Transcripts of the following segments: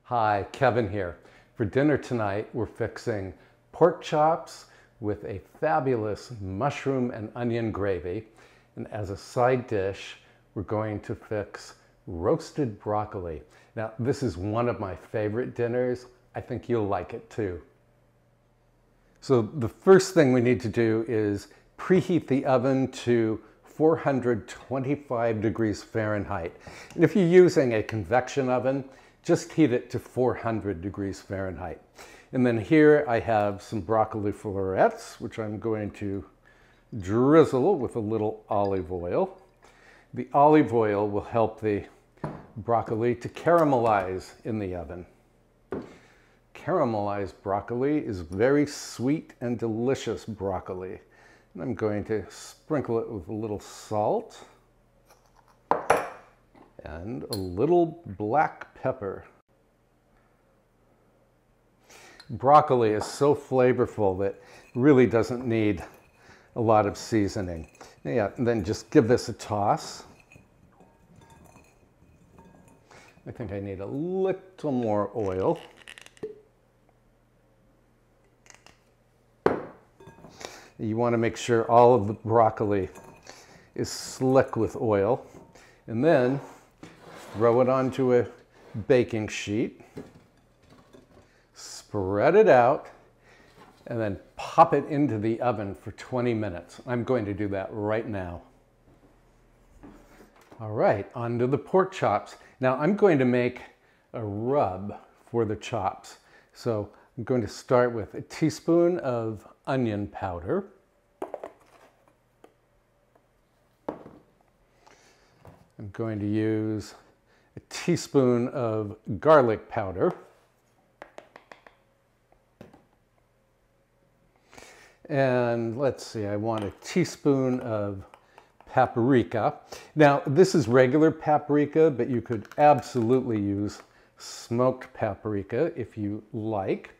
Hi, Kevin here. For dinner tonight, we're fixing pork chops with a fabulous mushroom and onion gravy. And as a side dish, we're going to fix roasted broccoli. Now, this is one of my favorite dinners. I think you'll like it too. So the first thing we need to do is preheat the oven to 425 degrees Fahrenheit. And if you're using a convection oven, just heat it to 400 degrees Fahrenheit. And then here I have some broccoli florets, which I'm going to drizzle with a little olive oil. The olive oil will help the broccoli to caramelize in the oven. Caramelized broccoli is very sweet and delicious broccoli. And I'm going to sprinkle it with a little salt and a little black pepper. Broccoli is so flavorful that it really doesn't need a lot of seasoning. Yeah, and then just give this a toss. I think I need a little more oil. You want to make sure all of the broccoli is slick with oil. And then throw it onto a baking sheet, spread it out, and then pop it into the oven for 20 minutes. I'm going to do that right now. All right, onto the pork chops. Now I'm going to make a rub for the chops. So I'm going to start with a teaspoon of onion powder. I'm going to use a teaspoon of garlic powder. And let's see, I want a teaspoon of paprika. Now, this is regular paprika, but you could absolutely use smoked paprika if you like.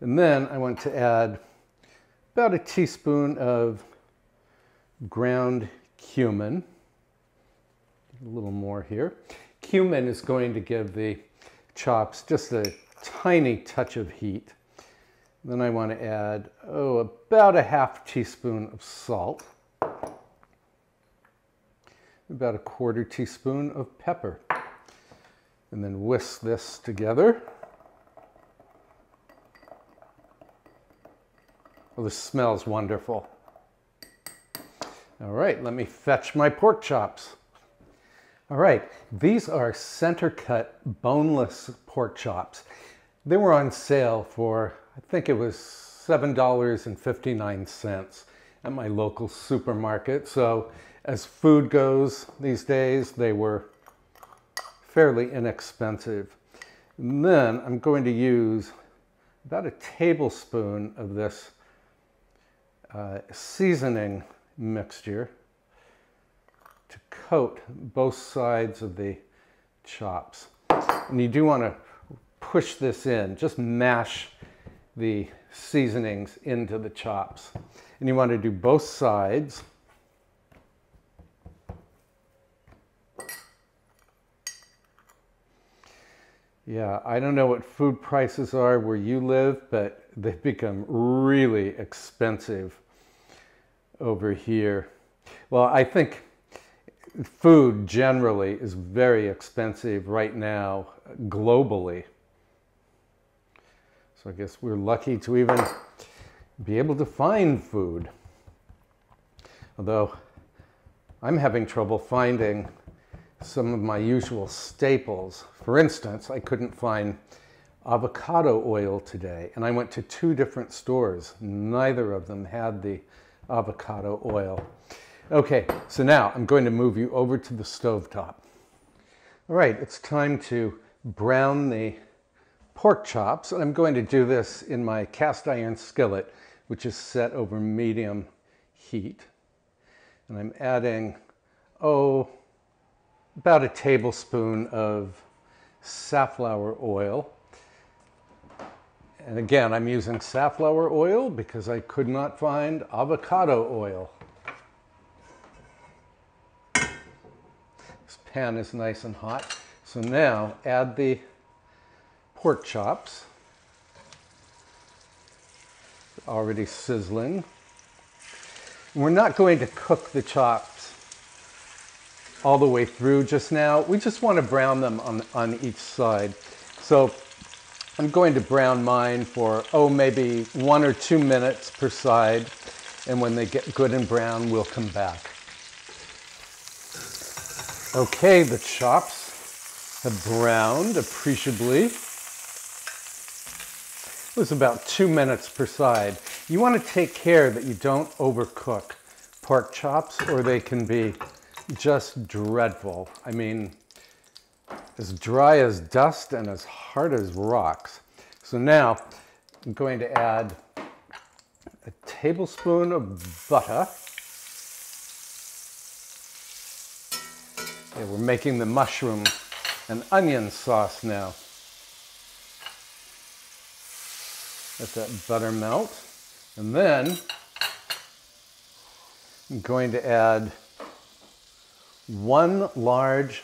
And then I want to add about a teaspoon of ground cumin. A little more here. Cumin is going to give the chops just a tiny touch of heat. Then I want to add, about a half teaspoon of salt. About a quarter teaspoon of pepper. And then whisk this together. Well, this smells wonderful. All right, let me fetch my pork chops. All right, these are center cut boneless pork chops. They were on sale for, I think it was $7.59 at my local supermarket. So as food goes these days, they were fairly inexpensive. And then I'm going to use about a tablespoon of this seasoning mixture to coat both sides of the chops. And you do want to push this in, just mash the seasonings into the chops. And you want to do both sides. Yeah, I don't know what food prices are where you live, but they've become really expensive over here. Well, I think food generally is very expensive right now globally. So I guess we're lucky to even be able to find food. Although I'm having trouble finding some of my usual staples. For instance, I couldn't find avocado oil today, and I went to 2 different stores. Neither of them had the avocado oil. Okay, so now I'm going to move you over to the stovetop. All right, it's time to brown the pork chops, and I'm going to do this in my cast iron skillet, which is set over medium heat. And I'm adding, about a tablespoon of safflower oil. And again, I'm using safflower oil because I could not find avocado oil. This pan is nice and hot. So now add the pork chops, already sizzling. We're not going to cook the chops all the way through just now. We just want to brown them on each side. So I'm going to brown mine for, maybe 1 or 2 minutes per side. And when they get good and brown, we'll come back. Okay, the chops have browned appreciably. It was about 2 minutes per side. You want to take care that you don't overcook pork chops or they can be just dreadful. I mean, as dry as dust and as hard as rocks. So now I'm going to add a tablespoon of butter. Okay, we're making the mushroom and onion sauce now. Let that butter melt. And then I'm going to add 1 large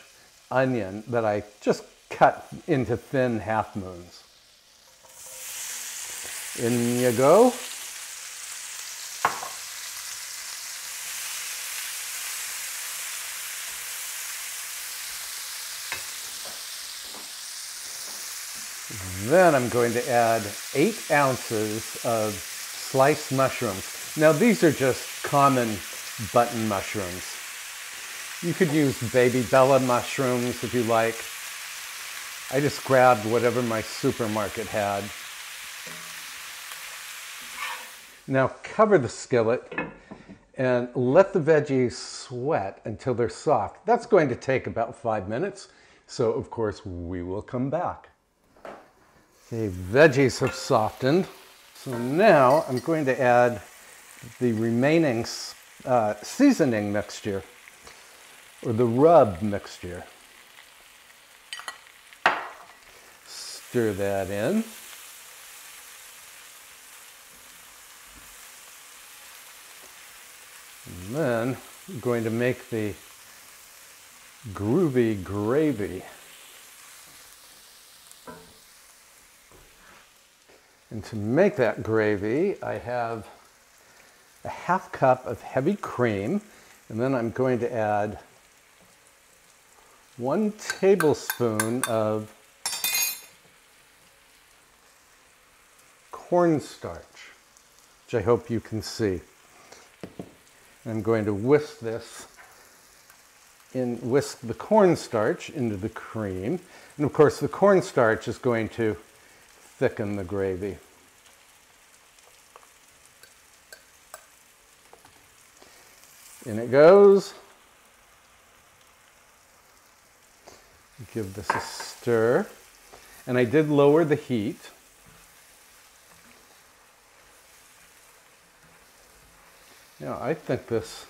onion that I just cut into thin half moons. In you go. Then I'm going to add 8 ounces of sliced mushrooms. Now these are just common button mushrooms. You could use baby Bella mushrooms if you like. I just grabbed whatever my supermarket had. Now cover the skillet and let the veggies sweat until they're soft. That's going to take about 5 minutes. So of course we will come back. Okay, veggies have softened. So now I'm going to add the remaining seasoning mixture, or the rub mixture. Stir that in. And then I'm going to make the groovy gravy. And to make that gravy, I have a ½ cup of heavy cream, and then I'm going to add 1 tablespoon of cornstarch, which I hope you can see. I'm going to whisk the cornstarch into the cream. And of course the cornstarch is going to thicken the gravy. In it goes. Give this a stir. And I did lower the heat. Now I think this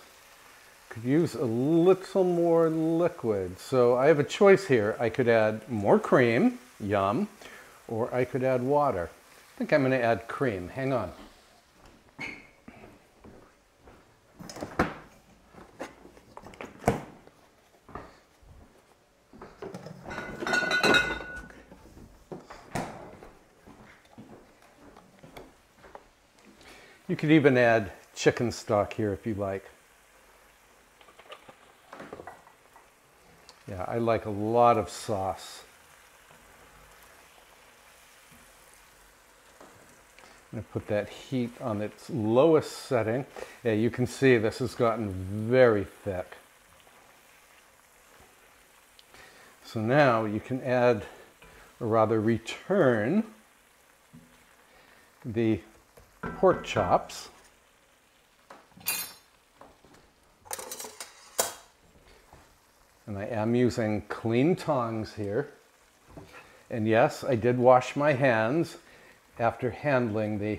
could use a little more liquid. So I have a choice here. I could add more cream, yum, or I could add water. I think I'm going to add cream. Hang on. You could even add chicken stock here if you like. Yeah, I like a lot of sauce. I'm going to put that heat on its lowest setting. Yeah, you can see this has gotten very thick. So now you can add, or rather return, the pork chops. And I am using clean tongs here. And yes, I did wash my hands after handling the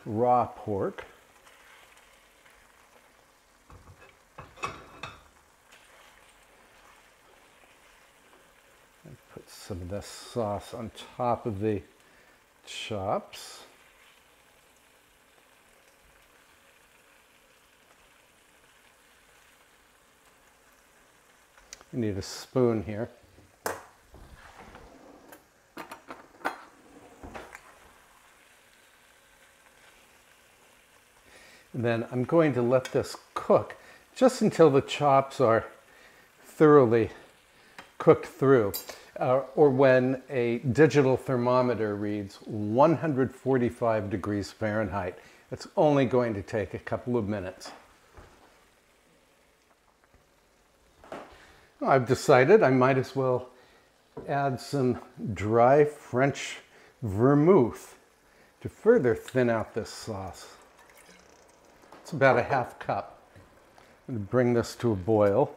raw pork. And put some of this sauce on top of the chops. You need a spoon here. And then I'm going to let this cook just until the chops are thoroughly cooked through, or when a digital thermometer reads 145 degrees Fahrenheit. It's only going to take a couple of minutes. I've decided I might as well add some dry French vermouth to further thin out this sauce. It's about a half cup. I'm going to bring this to a boil.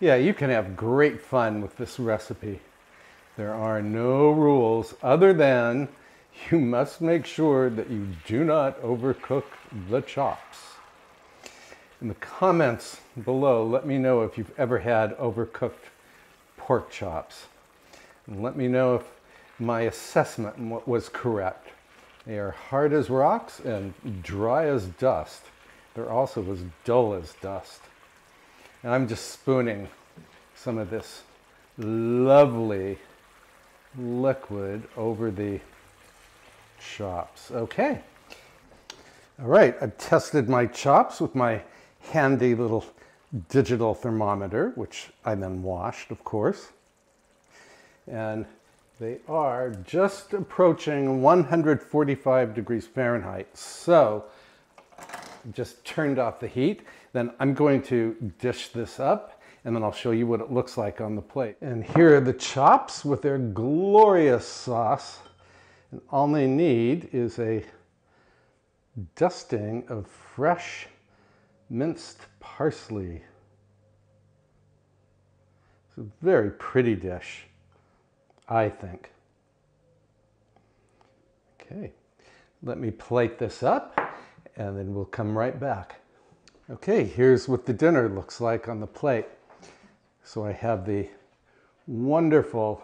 Yeah, you can have great fun with this recipe. There are no rules other than you must make sure that you do not overcook the chops. In the comments below, let me know if you've ever had overcooked pork chops. And let me know if my assessment was correct. They are hard as rocks and dry as dust. They're also as dull as dust. And I'm just spooning some of this lovely liquid over the chops. Okay. All right, I've tested my chops with my handy little digital thermometer, which I then washed, of course. And they are just approaching 145 degrees Fahrenheit. So just turned off the heat. Then I'm going to dish this up, and then I'll show you what it looks like on the plate. And here are the chops with their glorious sauce. And all they need is a dusting of fresh minced parsley. It's a very pretty dish, I think. Okay, let me plate this up and then we'll come right back. Okay, here's what the dinner looks like on the plate. So I have the wonderful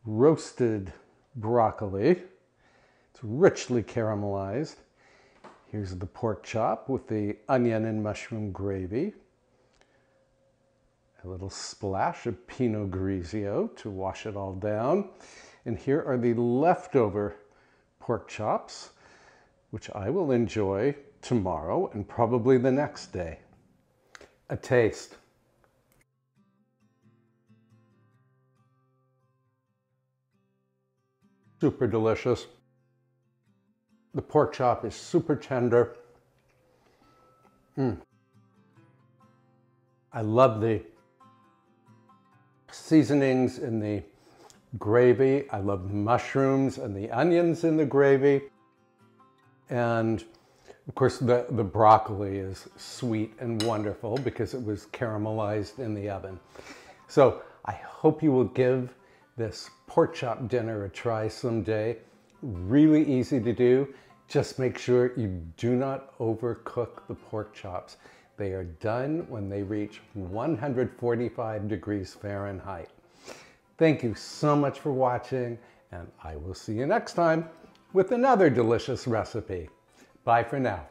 roasted broccoli. It's richly caramelized. Here's the pork chop with the onion and mushroom gravy. A little splash of Pinot Grigio to wash it all down. And here are the leftover pork chops, which I will enjoy tomorrow and probably the next day. A taste. Super delicious. The pork chop is super tender. I love the seasonings in the gravy. I love mushrooms and the onions in the gravy. And of course the broccoli is sweet and wonderful because it was caramelized in the oven. So I hope you will give this pork chop dinner a try someday. Really easy to do. Just make sure you do not overcook the pork chops. They are done when they reach 145 degrees Fahrenheit. Thank you so much for watching, and I will see you next time with another delicious recipe. Bye for now.